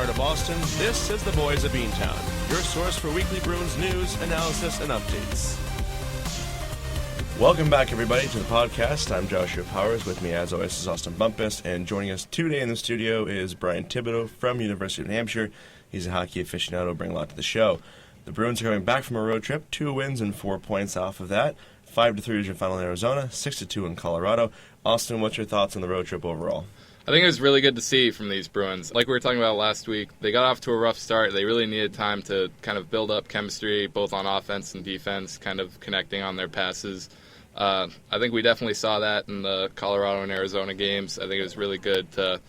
heart of Boston, this is the Boys of Beantown, your source for weekly Bruins news, analysis, and updates. Welcome back, everybody, to the podcast. I'm Joshua Powers. With me, as always, is Austin Bumpus, and joining us today in the studio is Brian Thibodeau from University of New Hampshire. He's a hockey aficionado, bringing a lot to the show. The Bruins are coming back from a road trip, 2 wins and 4 points off of that. 5-3 was your final in Arizona, 6-2 in Colorado. Austin, what's your thoughts on the road trip overall? I think it was really good to see from these Bruins. Like we were talking about last week, they got off to a rough start. They really needed time to kind of build up chemistry, both on offense and defense, kind of connecting on their passes. I think we definitely saw that in the Colorado and Arizona games. I think it was really good to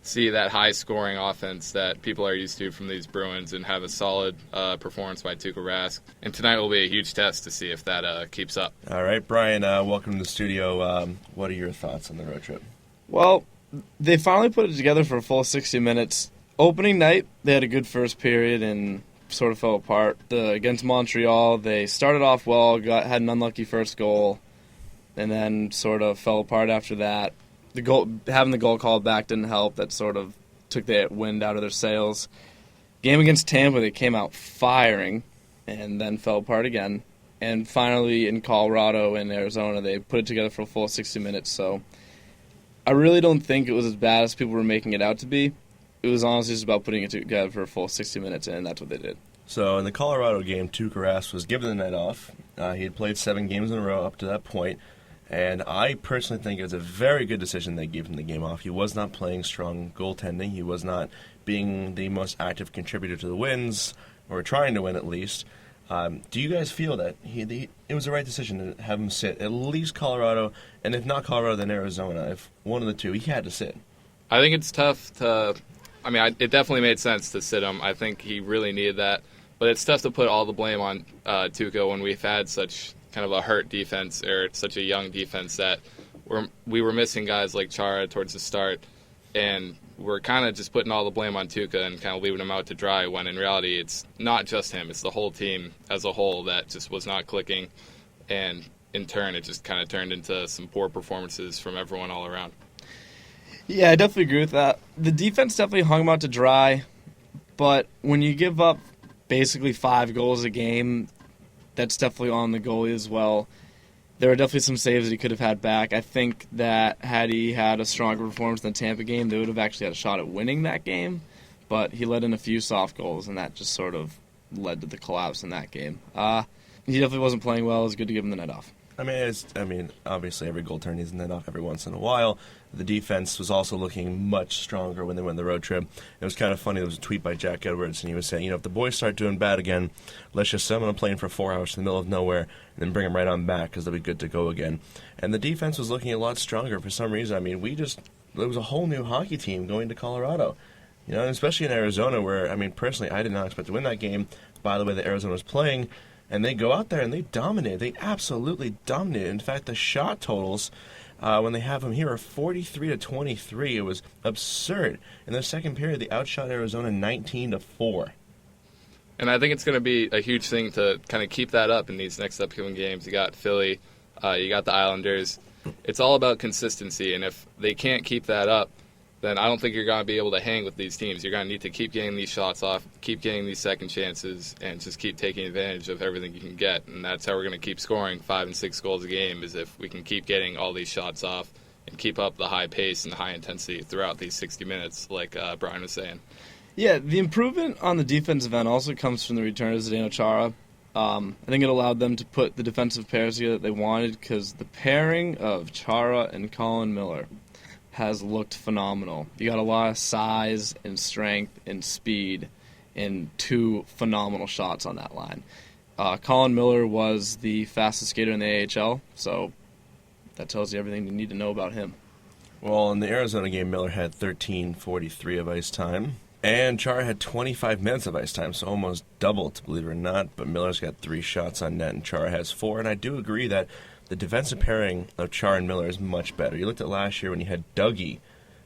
see that high-scoring offense that people are used to from these Bruins and have a solid performance by Tuukka Rask. And tonight will be a huge test to see if that keeps up. All right, Brian, welcome to the studio. What are your thoughts on the road trip? Well, they finally put it together for a full 60 minutes. Opening night, they had a good first period and sort of fell apart. Against Montreal, they started off well, had an unlucky first goal, and then sort of fell apart after that. Having the goal called back didn't help. That sort of took the wind out of their sails. Game against Tampa, they came out firing and then fell apart again. And finally, in Colorado and Arizona, they put it together for a full 60 minutes. So I really don't think it was as bad as people were making it out to be. It was honestly just about putting it together for a full 60 minutes, and that's what they did. So in the Colorado game, Tuukka Rask was given the night off. He had played 7 games in a row up to that point. And I personally think it was a very good decision they gave him the game off. He was not playing strong goaltending. He was not being the most active contributor to the wins, or trying to win at least. Do you guys feel that it was the right decision to have him sit at least Colorado, and if not Colorado, then Arizona? If one of the two, he had to sit. I think it's tough to... it definitely made sense to sit him. I think he really needed that. But it's tough to put all the blame on Tuukka when we've had such kind of a hurt defense, or such a young defense, that we were missing guys like Chara towards the start, and we're kind of just putting all the blame on Tuukka and kind of leaving him out to dry, when in reality it's not just him, it's the whole team as a whole that just was not clicking, and in turn it just kind of turned into some poor performances from everyone all around. Yeah, I definitely agree with that. The defense definitely hung him out to dry, but when you give up basically 5 goals a game, that's definitely on the goalie as well. There were definitely some saves that he could have had back. I think that had he had a stronger performance in the Tampa game, they would have actually had a shot at winning that game. But he let in a few soft goals, and that just sort of led to the collapse in that game. He definitely wasn't playing well. It was good to give him the night off. Obviously every goal turn needs a night off every once in a while. The defense was also looking much stronger when they went on the road trip. It was kind of funny. There was a tweet by Jack Edwards, and he was saying, if the boys start doing bad again, let's just send them on a plane for 4 hours to the middle of nowhere and then bring them right on back, because they'll be good to go again. And the defense was looking a lot stronger for some reason. There was a whole new hockey team going to Colorado. And especially in Arizona, where, personally, I did not expect to win that game. By the way, that Arizona was playing. And they go out there and they dominate. They absolutely dominate. In fact, the shot totals, when they have them here, are 43-23. It was absurd. In the second period, they outshot Arizona 19-4. And I think it's going to be a huge thing to kind of keep that up in these next upcoming games. You got Philly, you got the Islanders. It's all about consistency, and if they can't keep that up, then I don't think you're going to be able to hang with these teams. You're going to need to keep getting these shots off, keep getting these second chances, and just keep taking advantage of everything you can get. And that's how we're going to keep scoring 5 and 6 goals a game, is if we can keep getting all these shots off and keep up the high pace and the high intensity throughout these 60 minutes, like Brian was saying. Yeah, the improvement on the defensive end also comes from the return of Zdeno Chara. I think it allowed them to put the defensive pairs together that they wanted, because the pairing of Chara and Colin Miller has looked phenomenal. You got a lot of size and strength and speed and 2 phenomenal shots on that line. Colin Miller was the fastest skater in the AHL, so that tells you everything you need to know about him. Well, in the Arizona game, Miller had 13:43 of ice time, and Chara had 25 minutes of ice time, so almost doubled, believe it or not. But Miller's got 3 shots on net, and Chara has 4. And I do agree that the defensive pairing of Chara and Miller is much better. You looked at last year when you had Dougie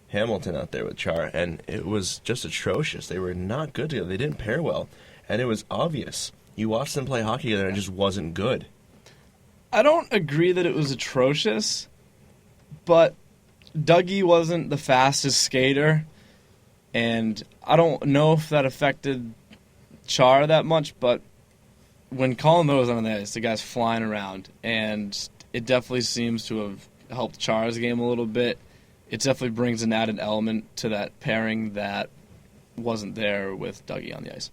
Hamilton out there with Chara, and it was just atrocious. They were not good together. They didn't pair well, and it was obvious. You watched them play hockey together, and it just wasn't good. I don't agree that it was atrocious, but Dougie wasn't the fastest skater, And I don't know if that affected Chara that much, but when Colin Miller was on the ice, the guy's flying around, and it definitely seems to have helped Chara's game a little bit. It definitely brings an added element to that pairing that wasn't there with Dougie on the ice.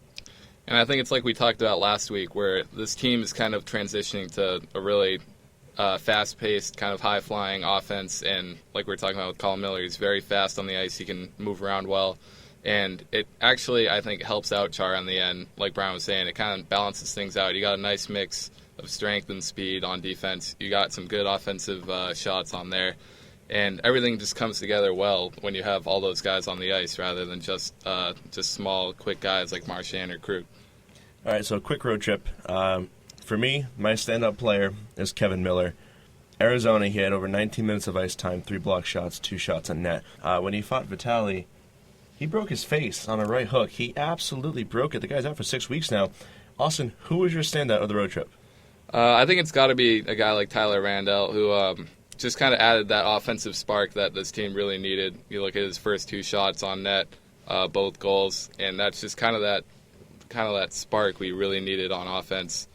And I think it's like we talked about last week, where this team is kind of transitioning to a really fast-paced, kind of high-flying offense. And like we were talking about with Colin Miller, he's very fast on the ice. He can move around well. And it actually, I think, helps out Chara in the end. Like Brian was saying, it kind of balances things out. You got a nice mix of strength and speed on defense. You got some good offensive shots on there. And everything just comes together well when you have all those guys on the ice rather than just small, quick guys like Marchand or Krug. All right, so a quick road trip. For me, my stand-up player is Kevin Miller. Arizona, he had over 19 minutes of ice time, 3 block shots, 2 shots on net. When he fought Vitali, he broke his face on a right hook. He absolutely broke it. The guy's out for 6 weeks now. Austin, who was your standout of the road trip? I think it's got to be a guy like Tyler Randell, who just kind of added that offensive spark that this team really needed. You look at his first 2 shots on net, both goals, and that's just kind of that spark we really needed on offense.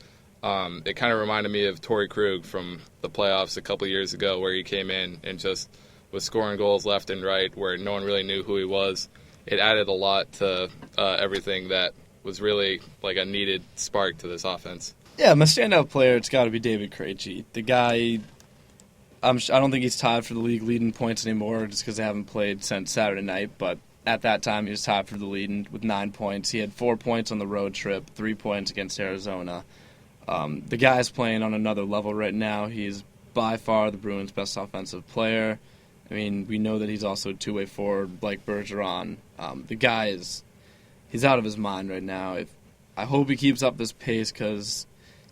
It kind of reminded me of Torrey Krug from the playoffs a couple years ago, where he came in and just was scoring goals left and right, where no one really knew who he was. It added a lot to everything that was really like a needed spark to this offense. Yeah, my standout player, it's got to be David Krejci. The guy, I don't think he's tied for the league leading points anymore just because they haven't played since Saturday night, but at that time he was tied for the lead with 9 points. He had 4 points on the road trip, 3 points against Arizona. The guy's playing on another level right now. He's by far the Bruins' best offensive player. I mean, we know that he's also a two-way forward like Bergeron. The guy he's out of his mind right now. I hope he keeps up this pace, because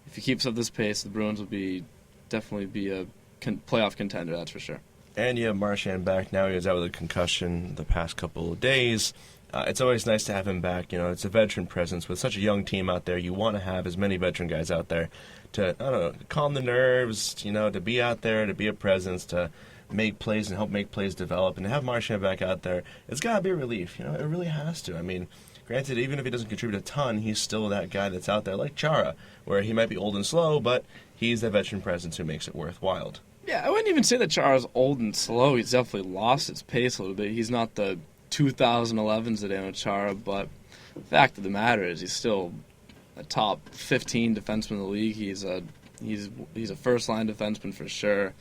if he keeps up this pace, the Bruins will definitely be a playoff contender, that's for sure. And you have Marchand back now. He was out with a concussion the past couple of days. It's always nice to have him back. You know, it's a veteran presence. With such a young team out there, you want to have as many veteran guys out there to, I don't know, calm the nerves, you know, to be out there, to be a presence, to make plays and help make plays develop. And to have Marchand back out there, it's got to be a relief. You know, it really has to. I mean, granted, even if he doesn't contribute a ton, he's still that guy that's out there like Chara, where he might be old and slow, but he's that veteran presence who makes it worthwhile. Yeah, I wouldn't even say that Chara's old and slow. He's definitely lost his pace a little bit. He's not the 2011s that Zdeno Chara, but the fact of the matter is he's still a top 15 defenseman in the league. He's a first-line defenseman for sure.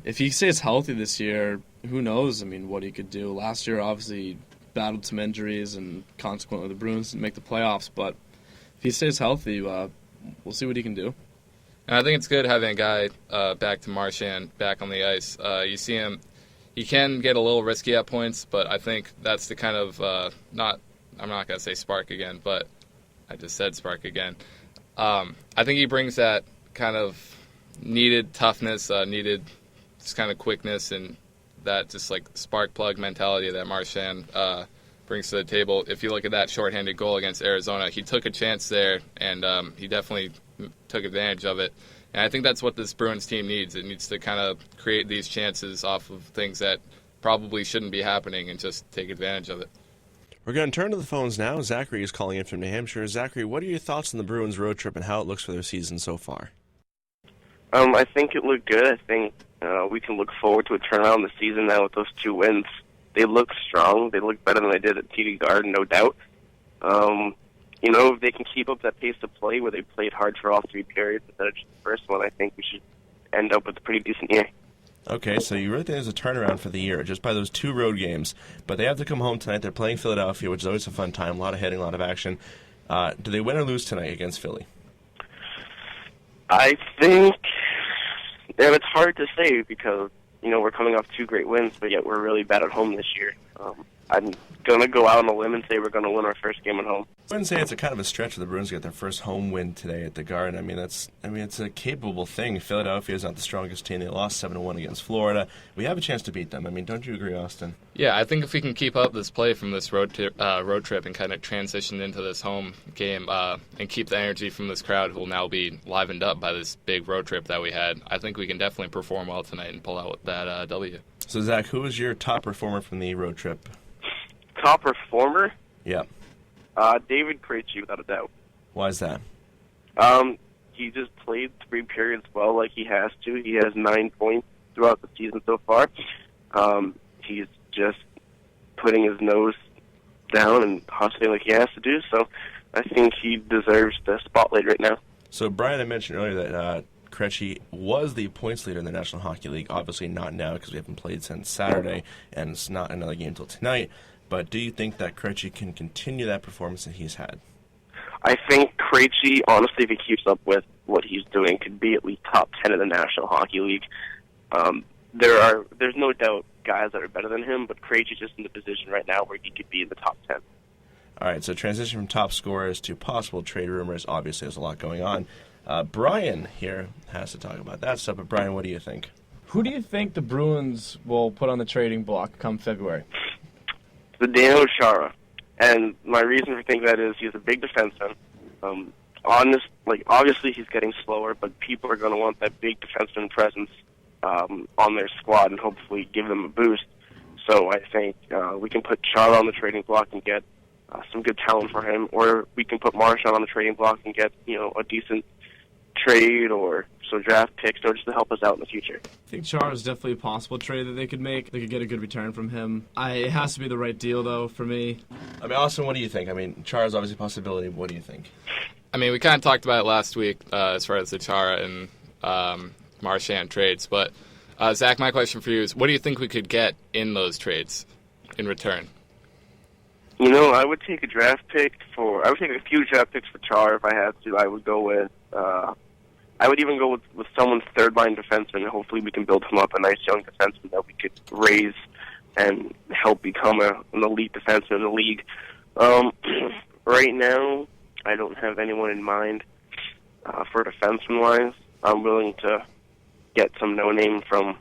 If he stays healthy this year, who knows, I mean, what he could do. Last year, obviously, he battled some injuries, and consequently the Bruins didn't make the playoffs, but if he stays healthy, we'll see what he can do. And I think it's good having a guy back to Marchand back on the ice. You see him, he can get a little risky at points, but I think that's the kind of, I'm not going to say spark again, but I just said spark again. I think he brings that kind of needed toughness, needed just kind of quickness, and that just like spark plug mentality that Marchand brings to the table. If you look at that shorthanded goal against Arizona, he took a chance there, and he definitely took advantage of it. And I think that's what this Bruins team needs. It needs to kind of create these chances off of things that probably shouldn't be happening and just take advantage of it. We're going to turn to the phones now. Zachary is calling in from New Hampshire. Zachary, what are your thoughts on the Bruins road trip and how it looks for their season so far? I think it looked good. I think we can look forward to a turnaround in the season now with those 2 wins. They look strong. They look better than they did at TD Garden, no doubt. You know, if they can keep up that pace of play where they played hard for all 3 periods instead of just the first one, I think we should end up with a pretty decent year. Okay, so you really think there's a turnaround for the year just by those 2 road games. But they have to come home tonight. They're playing Philadelphia, which is always a fun time, a lot of hitting, a lot of action. Do they win or lose tonight against Philly? I think it's hard to say because, you know, we're coming off 2 great wins, but yet we're really bad at home this year. I'm going to go out on a limb and say we're going to win our first game at home. I wouldn't say it's a kind of a stretch for the Bruins to get their first home win today at the Garden. I mean, it's a capable thing. Philadelphia is not the strongest team. They lost 7-1 against Florida. We have a chance to beat them. I mean, don't you agree, Austin? Yeah, I think if we can keep up this play from this road trip and kind of transition into this home game and keep the energy from this crowd who will now be livened up by this big road trip that we had, I think we can definitely perform well tonight and pull out that W. So, Zach, who was your top performer from the road trip? top performer, Yeah. David Krejci, without a doubt. Why is that? He just played 3 periods well, like he has to. He has 9 points throughout the season so far. He's just putting his nose down and hustling like he has to do. So I think he deserves the spotlight right now. So Brian, I mentioned earlier that Krejci was the points leader in the National Hockey League. Obviously not now because we haven't played since Saturday, and it's not another game until tonight. But do you think that Krejci can continue that performance that he's had? I think Krejci, honestly, if he keeps up with what he's doing, could be at least top 10 in the National Hockey League. There's no doubt guys that are better than him, but Krejci's just in the position right now where he could be in the top 10. All right, so transition from top scorers to possible trade rumors. Obviously, there's a lot going on. Brian here has to talk about that stuff, but Brian, what do you think? Who do you think the Bruins will put on the trading block come February? Zdeno Chara. And my reason for thinking that is he's a big defenseman. Obviously he's getting slower, but people are going to want that big defenseman presence on their squad and hopefully give them a boost. So I think we can put Chara on the trading block and get some good talent for him, or we can put Marchand on the trading block and get a decent trade or some draft picks or just to help us out in the future. I think Chara is definitely a possible trade that they could make. They could get a good return from him. It has to be the right deal, though, for me. I mean, Austin, what do you think? I mean, Chara's obviously a possibility. What do you think? I mean, we kind of talked about it last week as far as the Chara and Marchand trades. But, Zach, my question for you is, what do you think we could get in those trades in return? I would take a draft pick I would take a few draft picks for Chara if I had to. I would go with, I would even go with someone's third-line defenseman, and hopefully we can build him up a nice young defenseman that we could raise and help become an elite defenseman in the league. Right now, I don't have anyone in mind for defenseman-wise. I'm willing to get some no-name from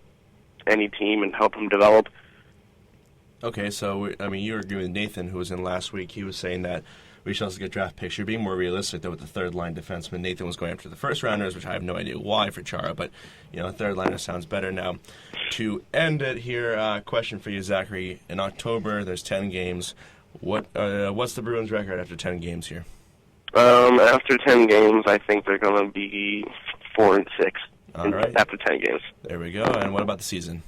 any team and help him develop. Okay, so, you agree with Nathan, who was in last week. He was saying that we should also get draft picks. You're being more realistic, though, with the third-line defenseman. Nathan was going after the first-rounders, which I have no idea why for Chara, but, a third-liner sounds better. Now, to end it here, question for you, Zachary. In October, there's 10 games. What's the Bruins' record after 10 games here? After 10 games, I think they're going to be 4-6. All right. After 10 games. There we go. And what about the season?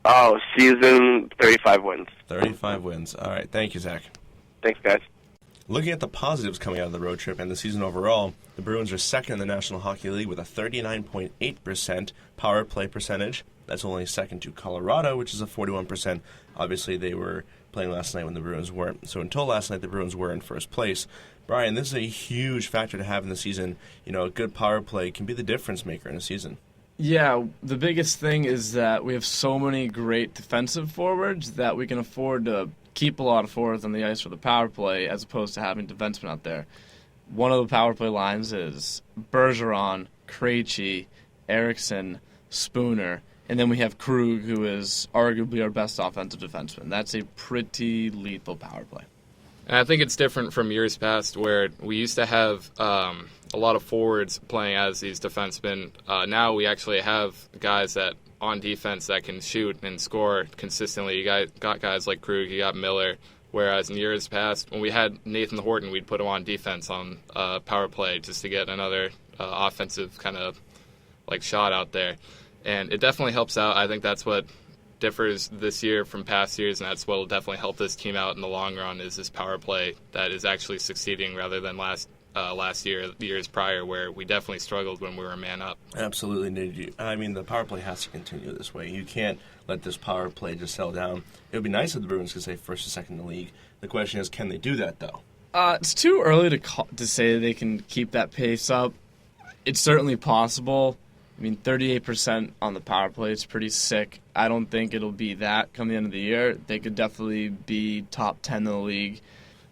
Oh, season 35 wins. 35 wins. All right. Thank you, Zach. Thanks, guys. Looking at the positives coming out of the road trip and the season overall, the Bruins are second in the National Hockey League with a 39.8% power play percentage. That's only second to Colorado, which is a 41%. Obviously, they were playing last night when the Bruins weren't. So until last night, the Bruins were in first place. Brian, this is a huge factor to have in the season. A good power play can be the difference maker in a season. Yeah, the biggest thing is that we have so many great defensive forwards that we can afford to keep a lot of forwards on the ice for the power play as opposed to having defensemen out there. One of the power play lines is Bergeron, Krejci, Eriksson, Spooner, and then we have Krug, who is arguably our best offensive defenseman. That's a pretty lethal power play. And I think it's different from years past where we used to have a lot of forwards playing as these defensemen. Now we actually have guys that on defense that can shoot and score consistently. You got guys like Krug, you got Miller, whereas in years past when we had Nathan Horton, we'd put him on defense on power play just to get another offensive kind of shot out there. And it definitely helps out. I think that's what differs this year from past years, and that's what will definitely help this team out in the long run is this power play that is actually succeeding rather than last year, the years prior, where we definitely struggled when we were a man up. Absolutely. I mean, the power play has to continue this way. You can't let this power play just settle down. It would be nice if the Bruins could stay first or second in the league. The question is, can they do that, though? It's too early to say they can keep that pace up. It's certainly possible. 38% on the power play is pretty sick. I don't think it'll be that come the end of the year. They could definitely be top 10 in the league.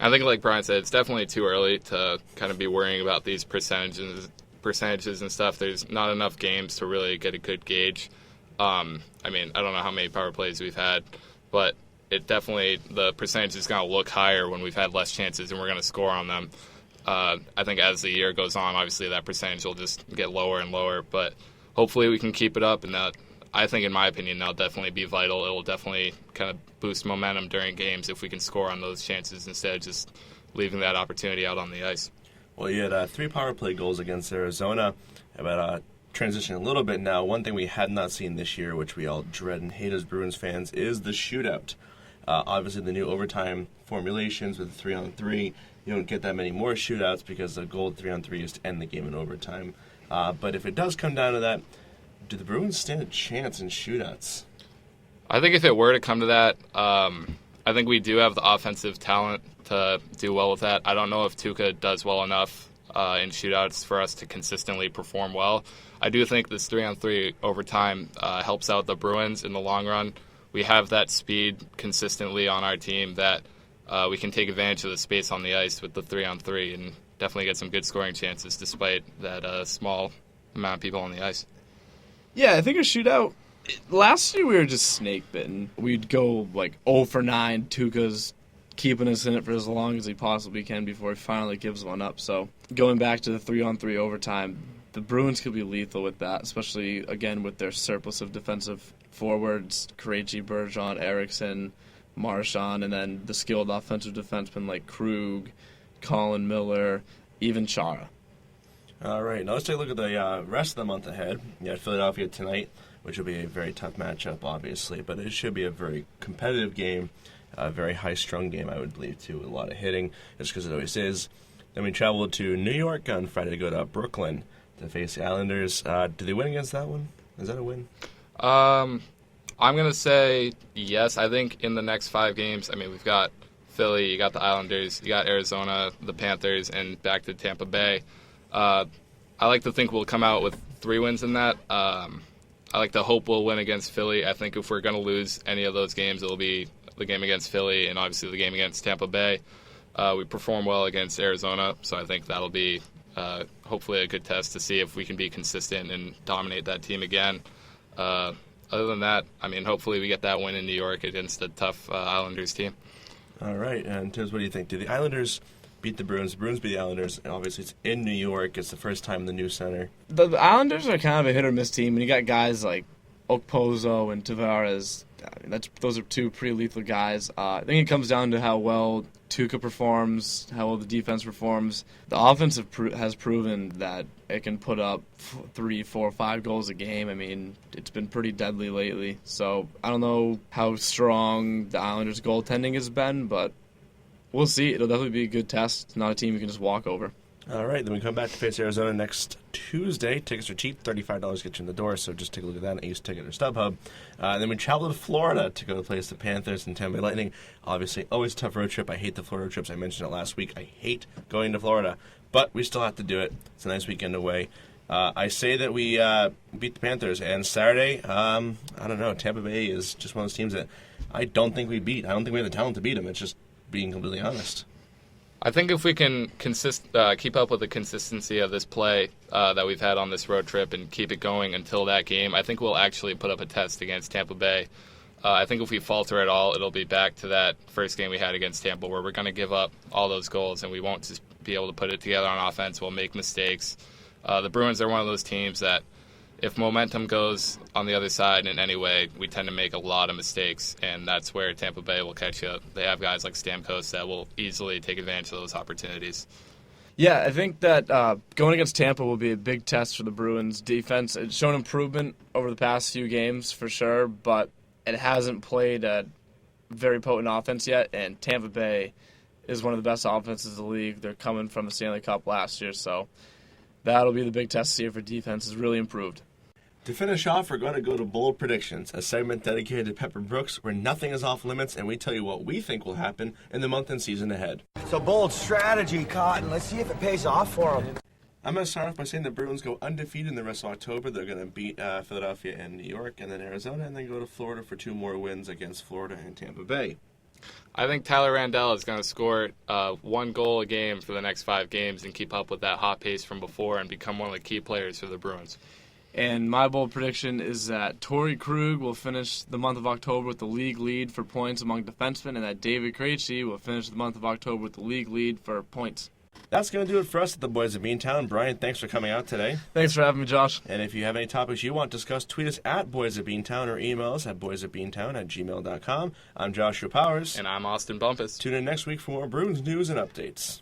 I think, like Brian said, it's definitely too early to kind of be worrying about these percentages and stuff. There's not enough games to really get a good gauge. I don't know how many power plays we've had, but it definitely, the percentage is going to look higher when we've had less chances and we're going to score on them. I think as the year goes on, obviously that percentage will just get lower and lower, but hopefully we can keep it up and that I think, in my opinion, that'll definitely be vital. It will definitely kind of boost momentum during games if we can score on those chances instead of just leaving that opportunity out on the ice. Well, you had 3 power play goals against Arizona. About transitioning a little bit now, one thing we had not seen this year, which we all dread and hate as Bruins fans, is the shootout. Obviously, the new overtime formulations with 3-on-3, you don't get that many more shootouts because the goal 3-on-3 is to end the game in overtime. But if it does come down to that, do the Bruins stand a chance in shootouts? I think if it were to come to that, I think we do have the offensive talent to do well with that. I don't know if Tuukka does well enough in shootouts for us to consistently perform well. I do think this 3-on-3 overtime helps out the Bruins in the long run. We have that speed consistently on our team that we can take advantage of the space on the ice with the 3-on-3 and definitely get some good scoring chances despite that small amount of people on the ice. Yeah, I think a shootout. Last year we were just snake bitten. We'd go like 0 for 9. Tuukka's keeping us in it for as long as he possibly can before he finally gives one up. So going back to the 3-on-3 overtime, the Bruins could be lethal with that, especially again with their surplus of defensive forwards: Krejci, Bergeron, Eriksson, Marchand, and then the skilled offensive defensemen like Krug, Colin Miller, even Chara. All right, now let's take a look at the rest of the month ahead. You got Philadelphia tonight, which will be a very tough matchup, obviously, but it should be a very competitive game, a very high-strung game, I would believe, too, with a lot of hitting, just because it always is. Then we travel to New York on Friday to go to Brooklyn to face the Islanders. Do they win against that one? Is that a win? I'm going to say yes. I think in the next 5 games, I mean, we've got Philly, you got the Islanders, you got Arizona, the Panthers, and back to Tampa Bay. I like to think we'll come out with 3 wins in that. I like to hope we'll win against Philly. I think if we're going to lose any of those games, it'll be the game against Philly and obviously the game against Tampa Bay. We perform well against Arizona, so I think that'll be hopefully a good test to see if we can be consistent and dominate that team again. Other than that, I mean, hopefully we get that win in New York against a tough Islanders team. All right, and Tibbs, what do you think? Do the Islanders beat the Bruins beat the Islanders, and obviously it's in New York. It's the first time in the new center. The Islanders are kind of a hit-or-miss team, and you got guys like Okposo and Tavares. I mean, those are 2 pretty lethal guys. I think it comes down to how well Tuukka performs, how well the defense performs. The offense has proven that it can put up 3, 4, 5 goals a game. I mean, it's been pretty deadly lately. So I don't know how strong the Islanders' goaltending has been, but we'll see. It'll definitely be a good test. It's not a team you can just walk over. All right, then we come back to face Arizona next Tuesday. Tickets are cheap, $35 get you in the door, so just take a look at that at Ace Ticket or StubHub. Then we travel to Florida to go to place the Panthers and Tampa Bay Lightning. Obviously, always a tough road trip. I hate the Florida trips. I mentioned it last week. I hate going to Florida, but we still have to do it. It's a nice weekend away. I say that we beat the Panthers, and Saturday, I don't know, Tampa Bay is just one of those teams that I don't think we beat. I don't think we have the talent to beat them. It's just being completely honest. I think if we can keep up with the consistency of this play that we've had on this road trip and keep it going until that game, I think we'll actually put up a test against Tampa Bay. I think if we falter at all, it'll be back to that first game we had against Tampa where we're going to give up all those goals and we won't just be able to put it together on offense. We'll make mistakes. The Bruins are one of those teams that if momentum goes on the other side in any way, we tend to make a lot of mistakes, and that's where Tampa Bay will catch you. They have guys like Stamkos that will easily take advantage of those opportunities. Yeah, I think that going against Tampa will be a big test for the Bruins' defense. It's shown improvement over the past few games for sure, but it hasn't played a very potent offense yet, and Tampa Bay is one of the best offenses in the league. They're coming from the Stanley Cup last year, so that'll be the big test to see if our defense has really improved. To finish off, we're going to go to Bold Predictions, a segment dedicated to Pepper Brooks where nothing is off limits and we tell you what we think will happen in the month and season ahead. It's a bold strategy, Cotton. Let's see if it pays off for them. I'm going to start off by saying the Bruins go undefeated in the rest of October. They're going to beat Philadelphia and New York and then Arizona and then go to Florida for 2 more wins against Florida and Tampa Bay. I think Tyler Randell is going to score 1 goal a game for the next 5 games and keep up with that hot pace from before and become one of the key players for the Bruins. And my bold prediction is that Torrey Krug will finish the month of October with the league lead for points among defensemen, and that David Krejci will finish the month of October with the league lead for points. That's going to do it for us at the Boys of Beantown. Brian, thanks for coming out today. Thanks for having me, Josh. And if you have any topics you want discussed, tweet us at Boys of Beantown or email us at boysofbeantown@gmail.com. I'm Joshua Powers. And I'm Austin Bumpus. Tune in next week for more Bruins news and updates.